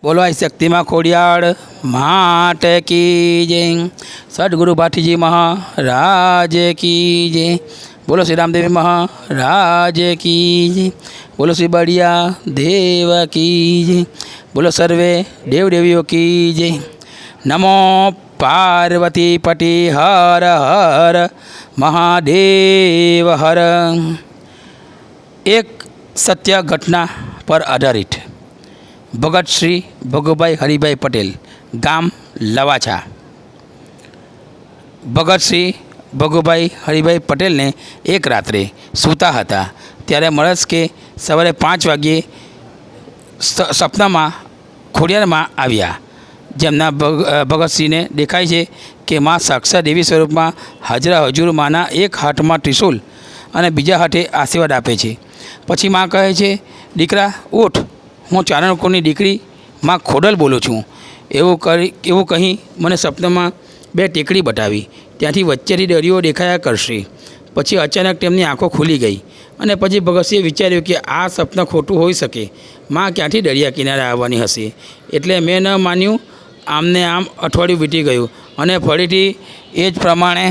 बोलो आई शक्ति माँ खोड़ियाड़ माट की जय। सदगुरु भाटीजी महाराज की जय। बोलो श्री रामदेव महाराज की जय। बोलो श्री बढ़िया देव की जय। बोलो सर्वे देव देवियों की जय। नमो पार्वती पति हर हर महादेव हर। एक सत्य घटना पर आधारित भगत श्री भगुभाई हरिभाई पटेल गाम लवाछा। भगत श्री भगुभाई हरिभाई पटेल ने एक रात्रे सूता हता त्यारे मळस के सवारे 5 वागे सपना में खोडियार में आव्या। जेमना भगतसिंह ने देखाय छे कि माँ साक्षात देवी स्वरूप में हाजरा हजूर माना एक हाथ में त्रिशूल और बीजा हाथे आशीर्वाद आपे छे। पछी माँ कहे छे, दीकरा उठ, हूँ चारणकोनी दीकरी माँ खोडल बोलूँ छूँ। एवं कही मने सपना में 2 टेकड़ी बतावी। त्यांथी वच्चेथी दरियो देखाया करशे। पछी अचानक तेमनी आँखों खुली गई अने पछी भगतसिंहे विचार्युं कि आ सपना खोटું होई शके। माँ क्यांथी दरिया किनारे आववानी हशे। एटले मैं न मान्युं। आमने आम अठवाडियुं वीती गयुं अने फरीथी ए ज प्रमाणे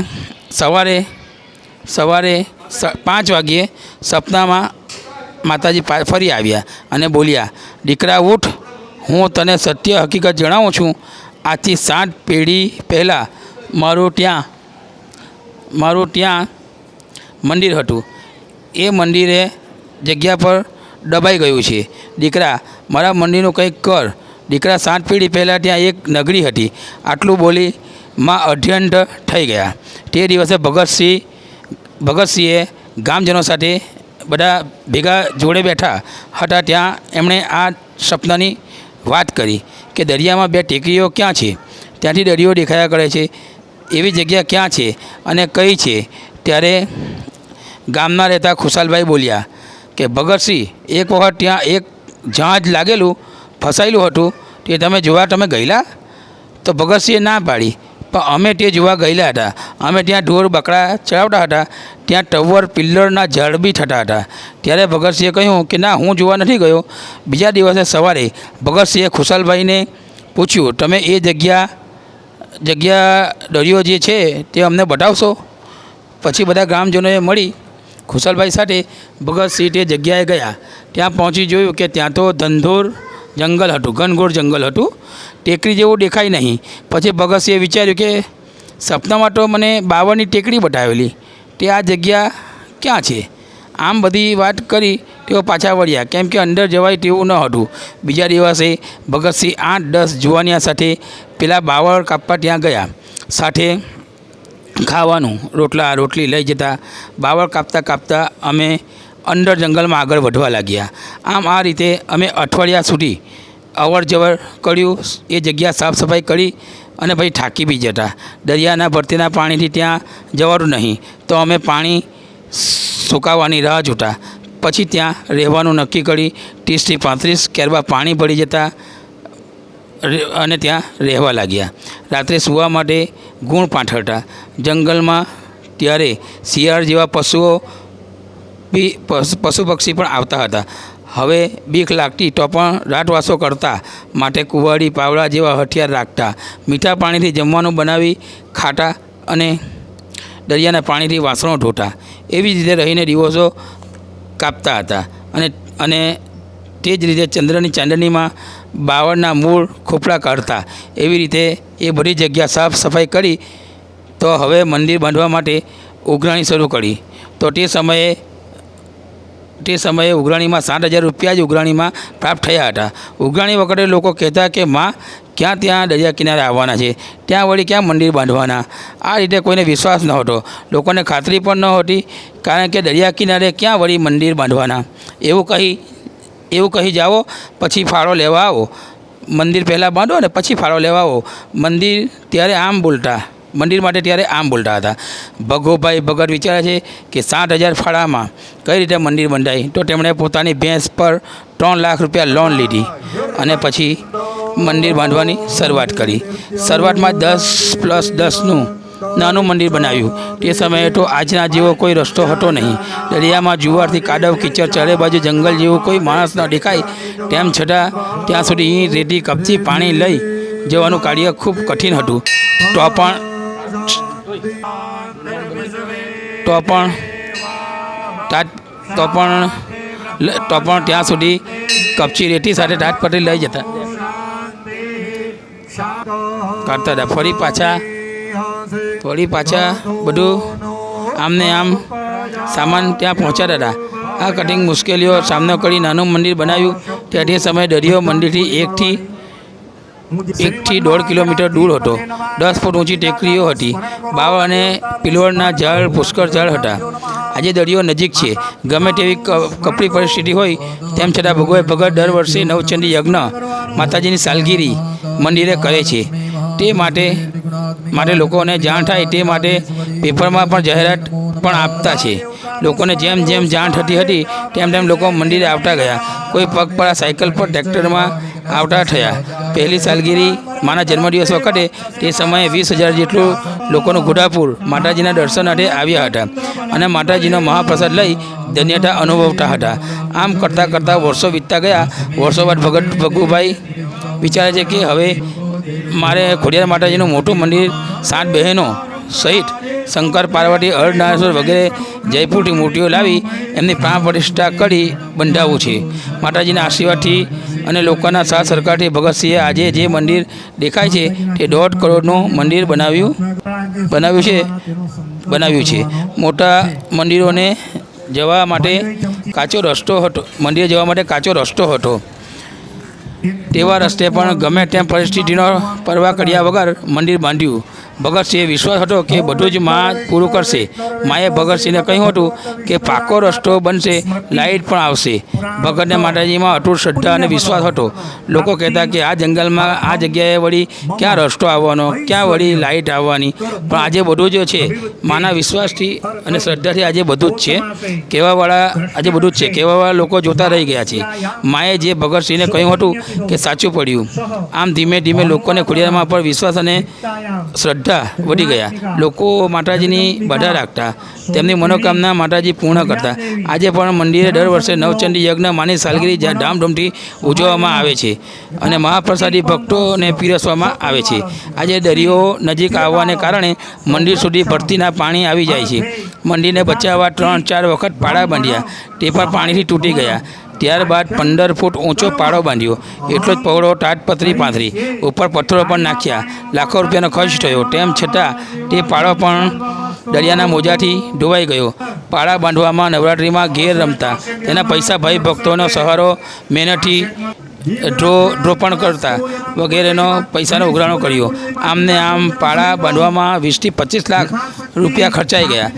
सवारे 5 वाग्ये सपना में माताजी फरी आव्या अने बोल्या, दीकरा उठ, हूँ तने सत्य हकीकत जणावुं छूं। आजथी 7 पेढ़ी पहला मारुं त्यां मंदिर हतुं। ए मंदिरे जग्या पर दबाई गयुं छे। दीकरा मारा मंदिरनुं कंईक कर। दीकरा 7 पेढ़ी पहला त्यां एक नगरी हती। आटलुं बोली मां अध्यंत थई गया। ते दिवसे भगतसिंहे गामजनों साथे बधा भेगा जोड़े बैठा हता त्यां एमणे आ सपनानी वात करी कि दरिया में 2 टेकरीओ क्यां छे, त्यांथी दरियो देखाया करे छे, एवी जग्या क्यां छे अने कई छे। त्यारे गामना रहता खुशालभाई बोल्या कि भगतसिंह एक वखत त्यां एक जहाज लागेलुं फसायेलुं हतुं ते तमे जोवा तमे गयेला? तो भगतसिंहे ना पाड़ी, पण अमे ते जोवा गयेला हता। अमे त्यां ढोर बकरा चरावता हता। त्यां टवर पिल्लरना झाड़ बी थता हता। त्यारे भगतसिंहे कह्युं कि ना, हूँ जोवा नथी गयो। बीजा दिवसे सवारे भगतसिंहे खुशालभाई ने पूछ्युं, तमे ए जग्या दरियो जे छे ते अमने बतावशो? पछी बधा ग्रामजनोए मळी खुशालभाई साथे भगतसिंह ते जग्याए गया। त्यां पहोंची जोयुं कि त्यां तो धनधोर जंगल हतुं, घनघोर जंगल हतुं। टेकरी जेवुं देखाय नहीं। पछी भगतसिंहे विचार्युं कि सपनामां तो मने 52 टेकरी बतावेली, ते आ जग्या क्यां छे? आम बधी वात करी तेओ पाछा वळ्या, केम के अंदर जवाय तेवुं न हतुं। बीजा दिवसे भगतसिंह 8-10 जुवानिया साथे पेला बावळ कापवा त्यां गया। साथे खावानुं रोटला रोटली लई जता। बावळ कापता कापता अमे अंदर जंगल में आगळ वधवा लाग्या। आम आ रीते अमे अठवाडिया सुधी अवर जवर कर्युं। ए जग्या साफ सफाई करी अने भाई थाकी बी जता। दरियाना भरतीना पाणीथी त्यां जवानुं नहीं, तो अमे पाणी सुकावानी राह जोता। पछी त्यां रहेवानुं नक्की करी 30 થી 35 केरवा पाणी भरी जता अने त्यां रहेवा लाग्या। रात्रे सुवा माटे गुण पाथरता जंगल में। त्यारे शियाळ जेवा पशुओ पशु पक्षी पण आवता हता। हवे बीक लागती तो पण रातवासो करता माटे कुवाड़ी पावड़ा जेवा हथियार राखता। मीठा पाणीथी जमवानुं बनावी खाता अने दरियाना पाणीथी वासणो धोता। एवी रीते रहीने दिवसो कापता हता। अने ते ज रीते चंद्रनी चांदनीमां बावळना मूळ खोपड़ा काढता। एवी रीते ए बधी जग्या साफ सफाई करी तो हवे मंदिर बांधवा माटे उघराणी शरू करी। तो ते समये उघराणी में 7,000 रुपया ज उघराणी में प्राप्त थया हता। उघराणी वखते लोको कहेता कि माँ क्या त्यां दरिया किनारे आववाना छे, त्यां वળી क्या मंदिर बांधवाना। आ रीते कोईने विश्वास न हतो। लोकोने खातरी पण न हती, कारण के दरिया किनारे क्या वળી मंदिर बांधवाना। एवुं कही जाओ, पछी फाळो लेवा आवो। मंदिर पहला बांधो ने पछी फाळो लेवा आवो। मंदिर त्यारे आम बोलता, मंदिर माटे त्यारे आम बोलता हता। भगुभाई भगत विचारे छे कि 7,000 फाळामां कई रीते मंदिर बंधाय। तो तेमणे पोतानी भैंस पर 3 लाख रुपया लोन लीधी अने पछी मंदिर बांधवानी शरूआत करी। शरूआत में 10+10 નાનું મંદિર બનાવ્યું. તે સમયે તો આજના જેવો કોઈ રસ્તો હતો નહીં. દરિયામાં જુવારથી કાદવ કીચડ, ચારે બાજુ જંગલ જેવું કોઈ માણસ ન દેખાય. તેમ છતાં ત્યાં સુધી ઈંટ, રેતી, કપચી, પાણી લઈ જવાનું કાર્ય ખૂબ કઠિન હતું. તો પણ ત્યાં સુધી કપચી, રેતી સાથે ટાટ પટી લઈ જતા કરતા હતા. ફરી પાછા બધું આમને આમ સામાન ત્યાં પહોંચાડતા હતા. આ કઠિન મુશ્કેલીઓ સામનો કરી નાનું મંદિર બનાવ્યું. તે સમયે દરિયો મંદિરથી 1 થી 1.5 કિલોમીટર દૂર હતો. 10 ફૂટ ઊંચી ટેકરીઓ હતી. બાવળ અને પિલવળના ઝાડ, પુષ્કળ ઝાડ હતા. આજે દરિયો નજીક છે. ગમે તેવી કપરી પરિસ્થિતિ હોય તેમ છતાં ભગવાન ભગત દર વર્ષે નવચંડી યજ્ઞ, માતાજીની સાલગીરી મંદિરે કરે છે. તે માટે લોકોને જાણ થાય તે માટે પેપરમાં પણ જાહેરાત પણ આપતા છે. લોકોને જેમ જેમ જાણ થતી હતી તેમ લોકો મંદિરે આવતા ગયા. કોઈ પગપાળા, સાયકલ પર, ટ્રેક્ટરમાં આવતા થયા. પહેલી સાલગીરી માના જન્મદિવસ વખતે તે સમયે 20,000 જેટલું લોકોનું ઘોડાપુર માતાજીના દર્શનાર્થે આવ્યા હતા અને માતાજીનો મહાપ્રસાદ લઈ ધન્યતા અનુભવતા હતા. આમ કરતાં વર્ષો વીતતા ગયા. વર્ષો બાદ ભગત ભગુભાઈ વિચારે છે કે હવે મારે ખોડિયાર માતાજીનું મોટું મંદિર 7 બહેનો સહિત શંકર, પાર્વતી, અર્ધનારેશ્વર વગેરે જયપુરથી મૂર્તિઓ લાવી એમની પ્રાણ પ્રતિષ્ઠા કરી બંધાવવું છે. માતાજીના આશીર્વાદથી અને લોકોના સાથ સરકારથી ભગતસિંહે આજે જે મંદિર દેખાય છે તે 1.5 કરોડનું મંદિર બનાવ્યું છે. મોટા મંદિરોને જવા માટે મંદિરે જવા માટે કાચો રસ્તો હતો. તેવા રસ્તે પણ ગમે તેમ પરિસ્થિતિનો પરવા કર્યા વગર મંદિર બાંધ્યું. ભગતસિંહે વિશ્વાસ હતો કે બધું જ મા પૂરું કરશે. માએ ભગતસિંહને કહ્યું હતું કે પાકો રસ્તો બનશે, લાઇટ પણ આવશે. ભગતને માતાજીમાં અટૂટ શ્રદ્ધા અને વિશ્વાસ હતો. લોકો કહેતા કે આ જંગલમાં આ જગ્યાએ વળી ક્યાં રસ્તો આવવાનો, ક્યાં વળી લાઇટ આવવાની. પણ આજે બધું જ છે. માના વિશ્વાસથી અને શ્રદ્ધાથી આજે બધું જ છે. કહેવાવાળા લોકો જોતા રહી ગયા છે. માએ જે ભગતસિંહને કહ્યું હતું કે સાચું પડ્યું. આમ ધીમે ધીમે લોકોને ખોડિયારમાં પર વિશ્વાસ અને શ્રદ્ધા વધી ગયા. લોકો માતાજીની બધા રાખતા, તેમની મનોકામના માતાજી પૂર્ણ કરતા. આજે પણ મંદિરે દર વર્ષે નવચંડી યજ્ઞ માની સાલગીરી ધામધૂમથી ઉજવવામાં આવે છે અને મહાપ્રસાદી ભક્તોને પીરસવામાં આવે છે. આજે દરિયો નજીક આવવાને કારણે મંદિર સુધી ભરતીના પાણી આવી જાય છે. મંદિરને બચાવવા 3-4 વખત પાળા બાંધ્યા, તે પણ પાણીથી તૂટી ગયા. ત્યારબાદ 15 ફૂટ ઊંચો પાળો બાંધ્યો. એટલો જ પહોળો તાડપત્રી પાથરી, ઉપર પથ્થરો પણ નાખ્યા. લાખો રૂપિયાનો ખર્ચ થયો. તેમ છતાં તે પાળો પણ દરિયાના મોજાથી ધોવાઈ ગયો. પાળા બાંધવામાં, નવરાત્રિમાં ઘેર રમતા, તેના પૈસા ભાઈ ભક્તોનો સહારો, મહેનતથી ડ્રોપણ કરતા વગેરેનો પૈસાનો ઉઘરાણો કર્યો. આમને આમ પાળા બાંધવામાં 20 થી 25 લાખ રૂપિયા ખર્ચાઈ ગયા.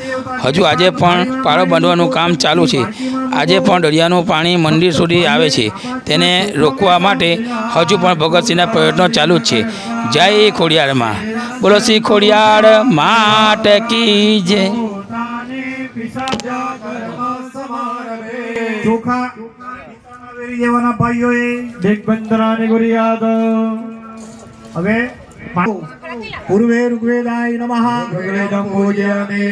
હજુ આજે પણ પાળો બાંધવાનું કામ ચાલુ છે. આજે પણ દરિયાનું પાણી મંદિર સુધી આવે છે. તેને રોકવા માટે હજુ પણ ભગતસિંહના પ્રયત્નો ચાલુ જ છે. જય ખોડિયારમાં. બોલો શ્રી ખોડિયાર માત કી જય. જેવાના ભાઈઓએ દિગ્બંધનાની ગુરિયાદ. હવે પૂર્વે ઋગ્વેદાય નમઃ, ઋગ્વેદં પૂજયામિ.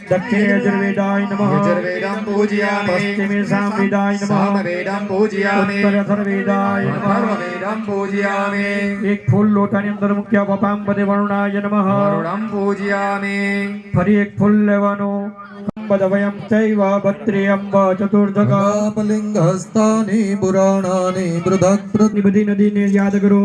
દક્ષિણે યજુર્વેદાય નમઃ, યજુર્વેદં પૂજયામિ. પશ્ચિમે સામવેદાય નમઃ, સામવેદં પૂજયામિ. ઉત્તરે અથર્વવેદાય નમઃ, અથર્વવેદં પૂજયામિ. એક ફૂલ લોટાની અંદર મૂક્યા પપાંબદે વરુણાય નમઃ, વરુણં પૂજયામિ. ફરી એક ફૂલ લેવાનું. પદવયં ચૈવ ભત્રિયંબ ચતુર્ધકલિંગહસ્તાની પુરાણાની બૃહદ. બધી નદીને યાદ કરો.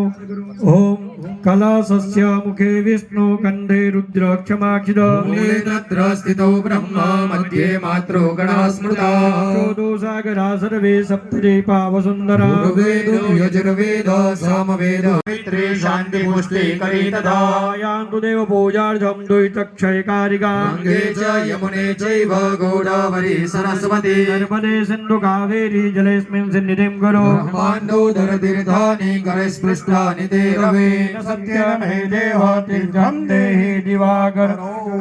ઓમ કલાસસ્ય મુખે વિષ્ણુ, કંઠે રુદ્ર, ક્ષમાક્ષિદ, મૂલે તત્ર સ્થિતો બ્રહ્મ, મધ્યે માત્રો ગણા સ્મૃતા. ચોદો સાગરા સર્વે સપ્તદીપા વસુંધરા. ઋગ્વેદો યજુર્વેદ સામવેદ મિત્રે શાંતિ પુષ્ટિ કરી તથા. યાન્તુ દેવ પૂજાર્થમ દ્વૈતક્ષયકારિકા. ગંગે ચ યમુને ચૈવ ગોદાવરી સરસ્વતી. નર્મદે સિંધુ કાવેરી જલેસ્મિન સન્નિધિં કરો. બ્રહ્માંડોદર તીર્થાની કરે સ્પૃષ્ટાનિ તે રવે. સત્યમે દેવ તીર્થં દેહિ દિવાકર.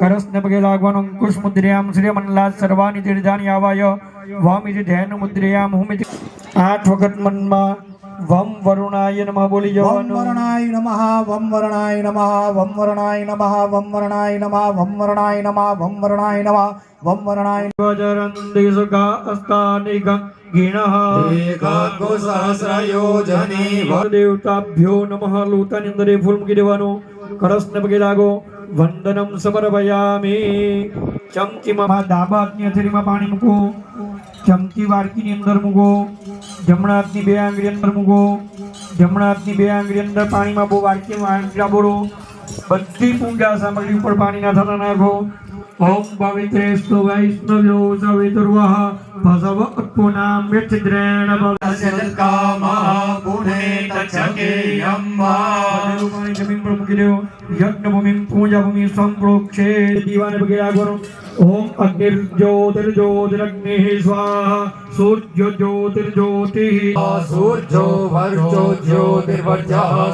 કરસ્ને પગે લાગવાનું. અંકુશ મુદ્રયામ શ્રીમન્લાદ સર્વાણી તીર્થાની આવાય. વામિતિ ધ્યાન મુદ્રયામ હુમિતિ. 8 વખત મનમાં વમ વરુણાય નમઃ બોલી વમ જવાનું. વરણાય નમઃ વમ વરણાય નમઃ વમ વરણાય નમઃ વમ વરણાય નમઃ વમ વરણાય નમઃ વમ વરણાય નમઃ વમ વરણાય વજરંતિ સુખા અસ્તાનિક ગિણઃ સહસ્રયોજની દેવતાભ્યો નમઃ. લોટાની અંદર એ ફૂલ મૂકી દેવાનું. કળશને પગે લાગો. વંદનમ સમર્પયામિ. ચમચીમાં ડાબા હાથની હથેળીમાં પાણી મૂકો. ચમચી વાડકીની અંદર મૂકો. જમણા હાથની બે આંગળી અંદર મૂકો. જમણા હાથની બે આંગળી અંદર પાણીમાં બહુ વાડકીમાં આંગળા બોલો. બધી પૂજા સામગ્રી ઉપર પાણી ના થતા નાખો. ઓમ પવિત્રેસ્તુ વૈષ્ણવ્યો સવિતુર્વઃ ભસવ ઉત્પુનામ વ્યચ્છિદ્રેણ પાણી જમીન પર મૂકી દેવો. યજ્ઞ ભૂમિ પૂજા ભૂમિ સંપ્રોક્ષે દીવાને પગે લાગવાનું. ઓમ અગ્નિર્જ્યોતિર્જ્યોતિરગ્નિ સ્વાહા સૂર્ય જ્યોતિર્જ્યોતિઃ સૂર્જો વર્જો જ્યોતિર્વર્જઃ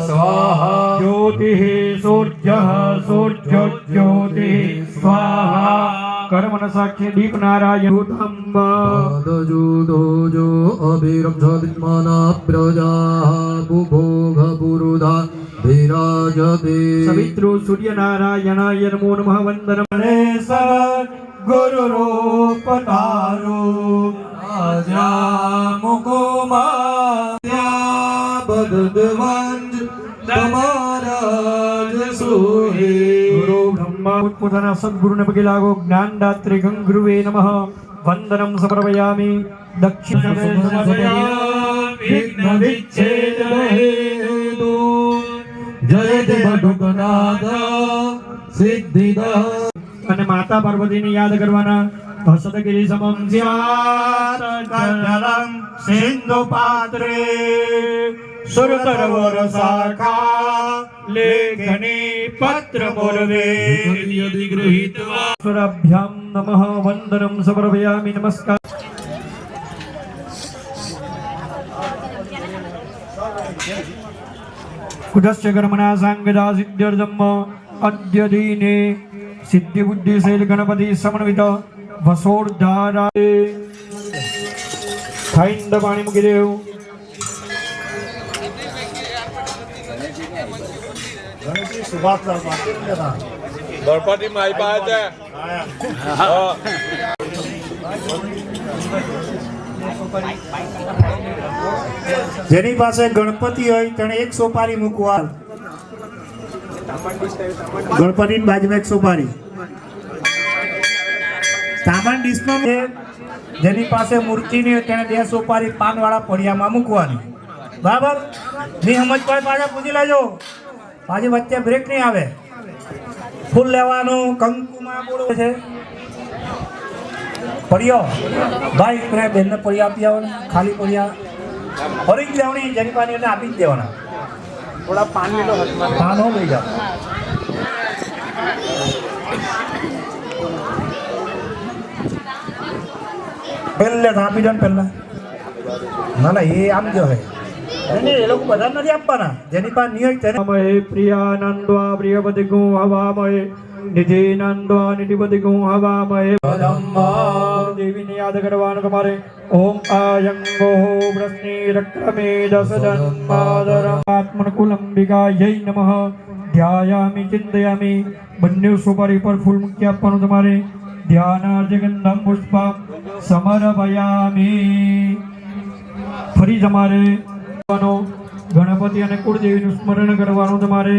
સ્વાહા જ્યોતિઃ સૂર્યઃ સૂર્ય જ્યોતિઃ સ્વાહા. કર્મન સાક્ષી દીપ નારાયણ ભૂતંબ દજુદોજો અભિરક્ષદિત્માના પ્રજા બુભોગ પુરુધા વિરાજતે સવિતૃ સૂર્ય નારાયણાય નમો નમઃ. વંદનમ ગુરુ રૂપ તારો રાજા મુકુમાર્યા બદવંજ તમારા સુહે ગુરુ બ્રહ્મા પોતાના સદગુરુને પગે લાગો. જ્ઞાનદાત્રી ગંગુરુવે નમઃ. વંદનમ સમર્પયામિ. દક્ષિણ વિઘ્ન વિચ્છેદ હેતુ જયતિ ભટુકનાદ સિદ્ધિદા અને માતા પાર્વતીને યાદ કરવાના. હસદગીરી સમમ સ્યાત કલમ સિંધુ પાત્રે સુરતરવર શાખા લેખની પત્ર મોરવે સુરભ્યામ નમઃ. વંદનમ સમર્પયામિ. નમસ્કાર. કુદસ્ય કર્મણા સાંગદા સિદ્ધ્યર્થમ અદ્ય દીને સિદ્ધિ બુદ્ધિ શૈલ ગણપતિ સમન્વિત વસોર્ધારાય. ખાઈંદ પાણી મૂકી દેવું. ગણપતિ મારી પાસે જેની પાસે ગણપતિ હોય તેને એક સોપારી મૂકવા. ગણપતિની બાજુમાં એક સોપારી. સામાન ડીશમાં જેની પાસે મૂર્તિ નહીં હોય તેને 2 સોપારી પાનવાળા પડિયામાં મૂકવાની. બરાબર? નહીં સમજ પડે પાછા પૂછી લેજો. પાછી વચ્ચે બ્રેક નહીં આવે. ફૂલ લેવાનું. કંકુમાં બોલવું છે. પડિયો ભાઈ તમે બેનને પડિયા આપી આવો ને. ખાલી પડિયા ફરી જ લેવાની. જેની પાસે એને આપી જ દેવાના. થોડા પાનો લઈ જાઓ. પહેલે આપી દો ને પહેલા. ના ના એ આમ જો હે એ લોકો બધા નથી આપવાના. જેની પાસે નહીં હોય તેને મહે પ્રિયાનંદવા પ્રિયપતિ ગો હવામહે નિધિનંદવા નિધિપતિ ગો હવામહે. દેવીને યાદ કરવાનું તમારે. ઓમ આયંગો પ્રશ્ની રક્રમે દસજન્માદરમ આત્મનકુલંબિકાય નમઃ. ધ્યાયામિ ચિંતયામિ. બંને સુપારી પર ફૂલ મૂકી આપવાનું તમારે. ધ્યાનાર્જગંધમ પુષ્પમ સમર્પયામિ. ફરી તમારે ગણપતિ અને કુળદેવીનું સ્મરણ કરવાનું તમારે.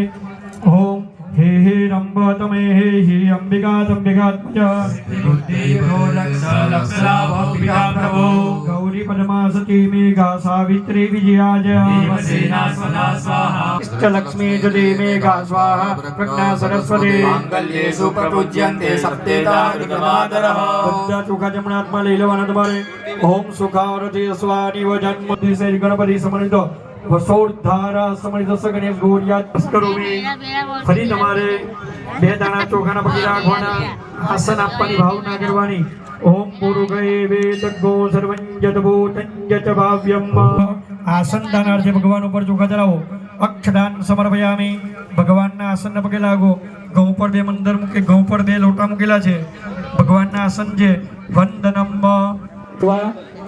ઓમ હે હે રંબ તમે હે હે અંબિકા અંબિકાત્મજ ગૌરી પદ્મા સતી મેઘા સાવિત્રી વિજયાજ લક્ષ્મી જદે મેઘા સ્વાહા પ્રજ્ઞા સરસ્વતી મંગલ્યેષુ પ્રપૂજ્યન્તે સપ્તેતા વિઘ્નમાતરઃ. બધા ચોખા જમણા હાથમાં લઈ લેવાના તમારે. ઓમ સુખાવરતી સ્વાની વજન્મ શ્રી ગણપતિ સમન્વિત વસોર્ધારા સમન્વિત સગણેશ ગૌર્યા કરોમી. ફરી તમારે 2 દાણા ચોખાના પગે રાખવાના. આસન આપવાની ભાવના કરવાની. ઓમ પુરુષે વેદગો સર્વંજતભૂતંજત ભાવ્યમ. આસન દાનાર્થે ભગવાન ઉપર ચોખા ચડાવો. અક્ષદાન સમર્પયામિ. ભગવાનના આસનના પગે લાગો. ઘઉં પર 2 મંદર મૂકે. ઘઉં પર 2 લોટા મૂકેલા છે. ભગવાનના આસન છે. વંદનમ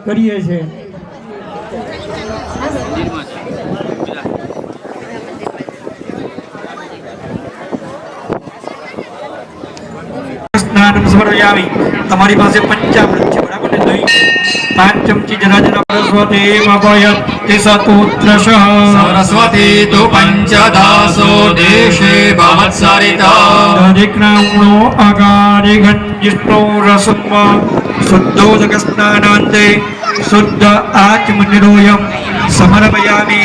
કરીએ છે. દક્ષિણાનમ સમર્પયામિ. તમારી પાસે પંચામૃત છે, બરાબર ને? દહીં 5 ચમચી જરા સરસ્વતી મપયત તિસતોત્રશઃ. સરસ્વતી તુ પંચદાસો દેશે ભવત્સરિતા. દરેકના ઉણો આગારે ગંજિષ્ણો રસત્વ શુદ્ધોદક સ્નાનાંતે શુદ્ધ આચમનિરોયમ સમર્પયામિ.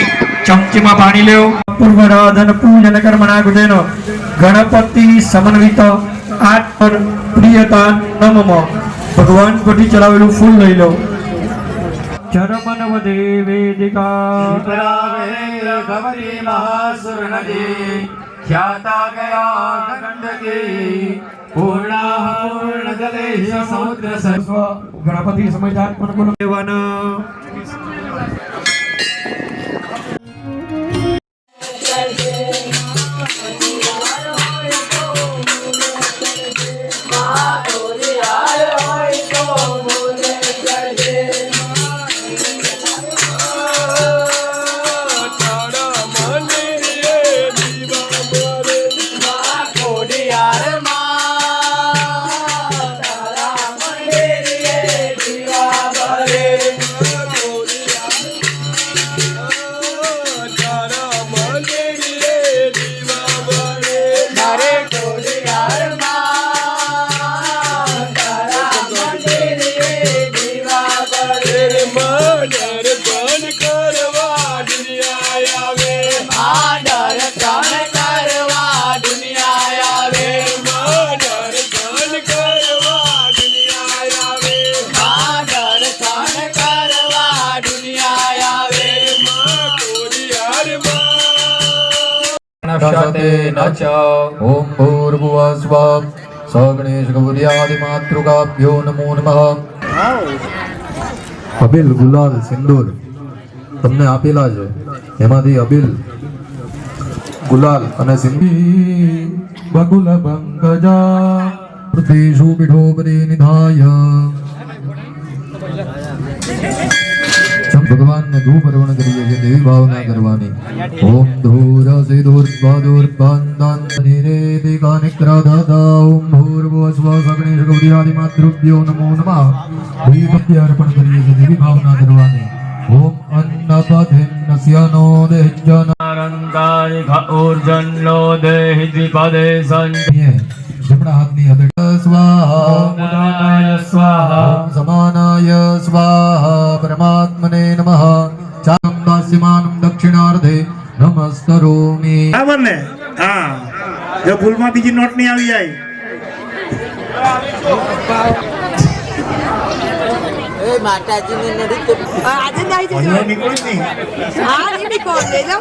ચમચીમાં પાણી લેવો. પૂર્વરાધન પૂજન કર્મણા કૃતેન ગણપતિ સમન્વિત આત્મન પ્રિયતા નમઃ. ભગવાન પરથી ચડાવેલું ફૂલ લઈ લો. ચરમન વધે વેદિકા ભવતી મહાસુર નદી ખ્યાતા ગયા ગંડકી પૂર્ણા પૂર્ણ જલેશ સમુદ્ર સર્વ. ગણપતિ સમયદાત્મન ગુણ દેવાના. ओम भूर्भुवस्व सगणेश गौर्यादि मातृकाभ्यो नमो नमः. અબિલ ગુલાલ સિંદૂર તમને આપેલા છે, એમાંથી અબિલ ગુલાલ અને સિંદૂર બકુલ પંકજા પ્રતિશુ પીઠોપરી નિધાય ભગવાનને ધૂપ અર્પણ કરીએ છીએ તેવી ભાવના કરવાની. ઓમ ધૂર સિદુર્ધ્વદુર્બંધન નિરેદિકા નિક્રધતા. ઓમ ભૂર્ભુવસ્વ સગણેશ ગૌર્યાદિ માતૃભ્યો નમો નમઃ. દીપત્ય અર્પણ કરીએ છીએ તેવી ભાવના કરવાની. ઓમ અન્નપથિન્નસ્યનો દેહજન ऊर्जन लो देहि द्विपदे सन् જમણા હાથની હથેળી સ્વાહા मुदानाय स्वाहा ઓમ સમાનાય સ્વાહા પરમાત્મને નમઃ. ચાંદાસ્યમાનં દક્ષિણાર્ધે નમસ્કરોમિ. બરાબર ને? હા, જો ભૂલમાં બીજી નોટ નહીં આવી જાય. માતાજીની નડી આજે નહીં જજો. અહીંયા નીકળું જ નહીં. હા નહીં નીકળ લેજો.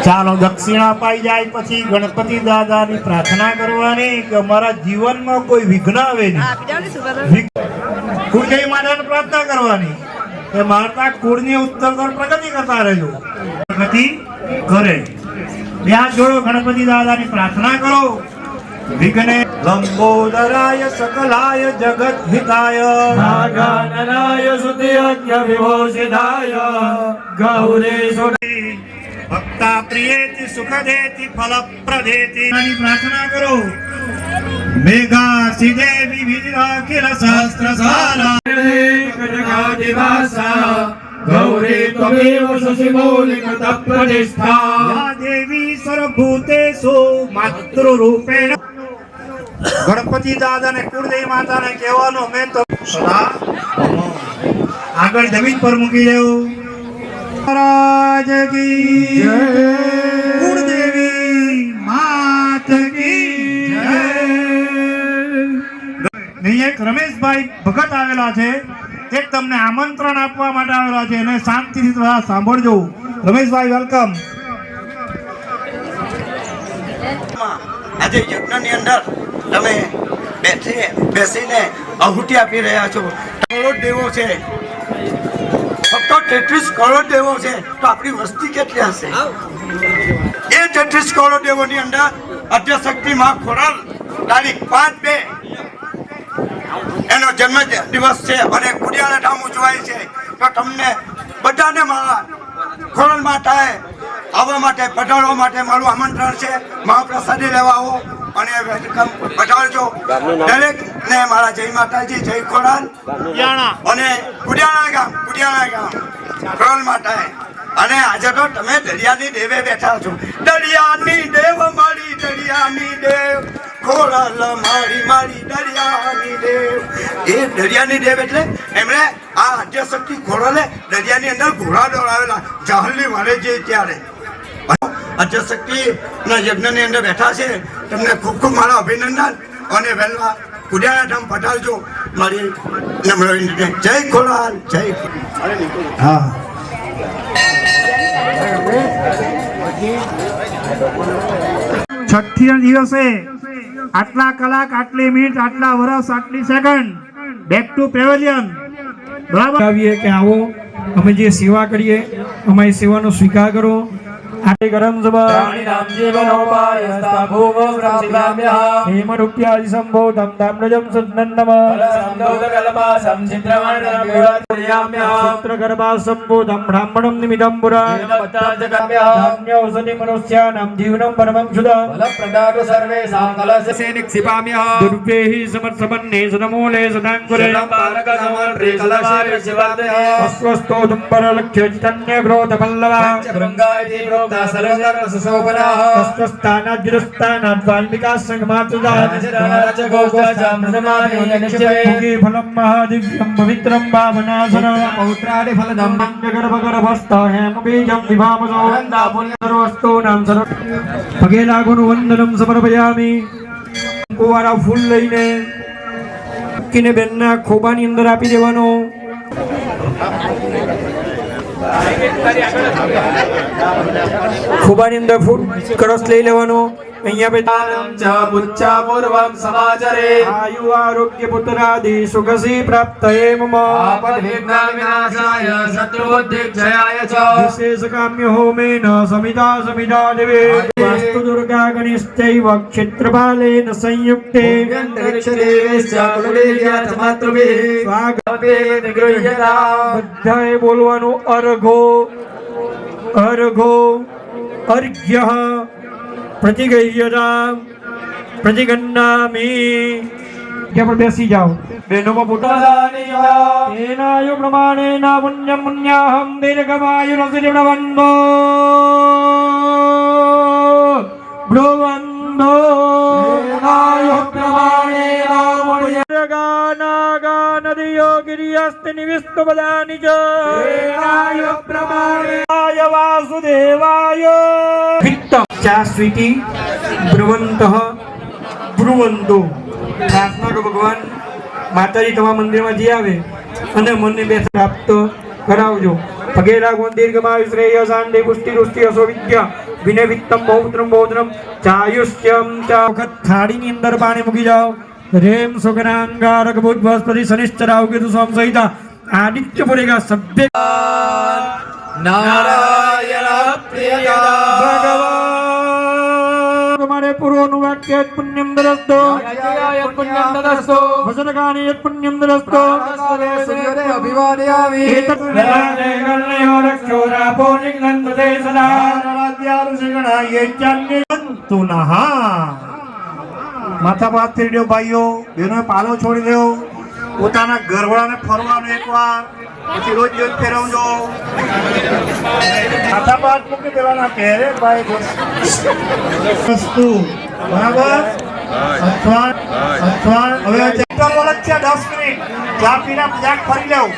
ચાલો, દક્ષિણા અપાઈ જાય પછી ગણપતિ દાદાની પ્રાર્થના કરવાની કે અમારા જીવનમાં કોઈ વિઘ્ન આવે નહીં. આપી ને સુગર. કુળદેવી માતાને પ્રાર્થના કરવાની કે માતા કુળની ઉત્તરોત્તર પ્રગતિ કરતા રહેજો. પ્રગતિ કરે. બે હાથ જોડો, ગણપતિ દાદાની પ્રાર્થના કરો. વિઘ્ને લંબોદરાય સકલાય જગત હિતાય नागाननाय सुतियज्ञ विभूषिताय गौरीशु ભક્તા પ્રિયેતિ સુખદેતિ ફલપ્રદેતિ. ની પ્રાર્થના કરો. મેઘા સિદેવી વિદ્યાખિલ સહસ્રસારા कनकादिवासा गौरी त्वमेव शशिमौलिकृत प्रतिष्ठा યા દેવી સર્વભૂતેષુ માતૃરૂપેણ. ગણપતિ દાદાને કુળદેવી માતાને કહેવાનો મેં તો સદા આગળ જમીન પર મૂકી દેવું. મહારાજ કી જય. કુળદેવી માત કી જય. અહીં એક રમેશભાઈ ભગત આવેલા છે, તે તમને આમંત્રણ આપવા માટે આવેલા છે અને શાંતિથી થોડા સાંભળજો. રમેશભાઈ, વેલકમ. આજે યજ્ઞની અંદર તમે બેસીને આહુતિ આપી રહ્યા છો. કરોડ દેવો છે, ફક્ત 33 કરોડ દેવો છે, તો આપણી વસ્તી કેટલી હશે? એ 33 કરોડ દેવોની અંદર આદ્યશક્તિ માં ખોરાલ તારીખ 5/2 એનો જન્મ દિવસ છે અને કુડિયાળા ધામ ઉજવાય છે. તો તમને બધાને મારા ખોરાલ માતાએ આવવા માટે, પધારવા માટે મારું આમંત્રણ છે. મહાપ્રસાદી લેવા આવો અને વેલકમ પધારજો. દરેકને મારા જય માતાજી, જય ખોડાલ અને કુડિયાણા ગામ ખોડાલ માતાએ. અને આજે તો તમે દરિયાની દેવે બેઠા છો. દરિયાની દેવ મારી, દરિયાની દેવ ખોડાલ મારી, મારી દરિયાની દેવ. એ દરિયાની દેવ એટલે એમણે આ આદ્યશક્તિ ખોડાલે દરિયાની અંદર ઘોડા દોડાવેલા જહાલની વારે જે ત્યારે આદ્યશક્તિ ના યજ્ઞની અંદર બેઠા છે. તમને ખૂબ ખૂબ મારા અભિનંદન અને વહેલા કુડિયાણા ધામ પધારજો મારી નમ્ર વિનંતી. જય ખોડાલ, જય ખોડાલ. હા, છઠ્ઠી દિવસે આટલા કલાક, આટલી મિનિટ, આટલા વર્ષ, આટલી સેકન્ડ બેક ટુ પેવેલિયન. બરાબર આવીએ કે આવો અમે જે સેવા કરીએ અમારી સેવાનો સ્વીકાર કરો. આટે ગરમ હેમરૂપ્યાદિ સંભોધમ તામ્રજમ સુનંદમ સૂત્રગર્ભા સંભોધમ બ્રાહ્મણમ નિમિદમ પુરા ધાન્યૌષધિ મનુષ્યાનાં જીવનમ પરમં શુદ્ધ દુર્વેહી સમર્થમન્ને સદમૂલે સદાંકુરે અસ્વસ્થો દુંબરલક્ષ્ય ચિતન્ય ક્રોધ પલ્લવા સ્થાનાદ્રસ્થાનાદ વાલ્મિકા સંઘમાતુદા ફલમ મહાદિવ્યમ પવિત્રમ ભાવનાસન પૌત્રાદિ ફલદમ ગર્ભગર્ભસ્થ હેમ બીજમ વિભામસો સર્વસ્તો નામ સર્વ. પગે લાગોનું વંદનમ સમર્પયામિ. કુંવારા ફૂલ લઈને કિને બેનના ખોબાની અંદર આપી દેવાનો. ખોબાની અંદર ફૂલ કળશ લઈ લેવાનો. અહીંયા આયુ આરોગ્ય પુત્રાદિ સુખસી પ્રાપ્તયે મમ વિશેષ કામ્ય હોમેન સમિતા સમિતા દેવે વાસ્તુ દુર્ગા ગણેશૈવ ક્ષેત્રપાલેન સંયુક્તે બધાએ બોલવાનું અર્ઘો અર્ઘો અર્ઘ્ય પ્રતિગય્યતા પ્રતિગન્નામી. ત્યાં પણ બેસી જાઓ. બહેનોમાં પોતા એનાયુ પ્રમાણે ના પુણ્યમ પુણ્યાહમ દીર્ઘમાયુ રસિવંદો બ્રુવંદો એનાયુ પ્રમાણે ના પુણ્ય ગાના ગાનદિયો ગિરિયસ્તિ નિવિસ્તુ બદાનિ ચ એનાયુ પ્રમાણે આય વાસુદેવાય વિત્તમ ચાસ્વીતિ બ્રુવંતઃ બ્રુવંતો. પ્રાર્થના કરો ભગવાન માતાજી તમારા મંદિરમાં જે આવે અને મનને બેઠા પ્રાપ્ત કરાવજો. પગે લાગો. દીર્ઘમાયુ શ્રેય શાંતિ પુષ્ટિ રુષ્ટિ અસો વિદ્યા વિનય વિત્તમ બહુત્રમ બહુત્રમ ચાયુષ્યમ ચા. વખત થાળીની અંદર પાણી મૂકી જાઓ. રેમ સુગનાંગારક ભૂત બૃહસ્પતિ શનિશ્ચરાવ કેતુ સોમ સહિતા આદિત્ય પુરેગા સભ્ય નારાયણ ભગવાન. તમારે પૂર્વનું વાક્ય પુણ્યમ દરસ્તો વસનકાની યત પુણ્યમ દરસ્તો અભિવાદયામિ એતત વિરાજે ગણ્યો રક્ષો રાપો નિગ્નંદતે સદા રાજ્યાલુ સિગણાય ચન્નિ માથા પર હાથ ફેરી દો ભાઈઓ બહેનો. પાલો છોડી દો. પોતાના ઘરવાળાને ફરવાનું એકવાર, પછી રોજ રોજ ફેરવજો. માથા પર હાથ મૂકી દેવાના પહેરે ભાઈ વસ્તુ. બરાબર. અથવા હવે 10 મિનિટ ચા પીને મજાક ફરી લેવું.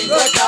ગોઠા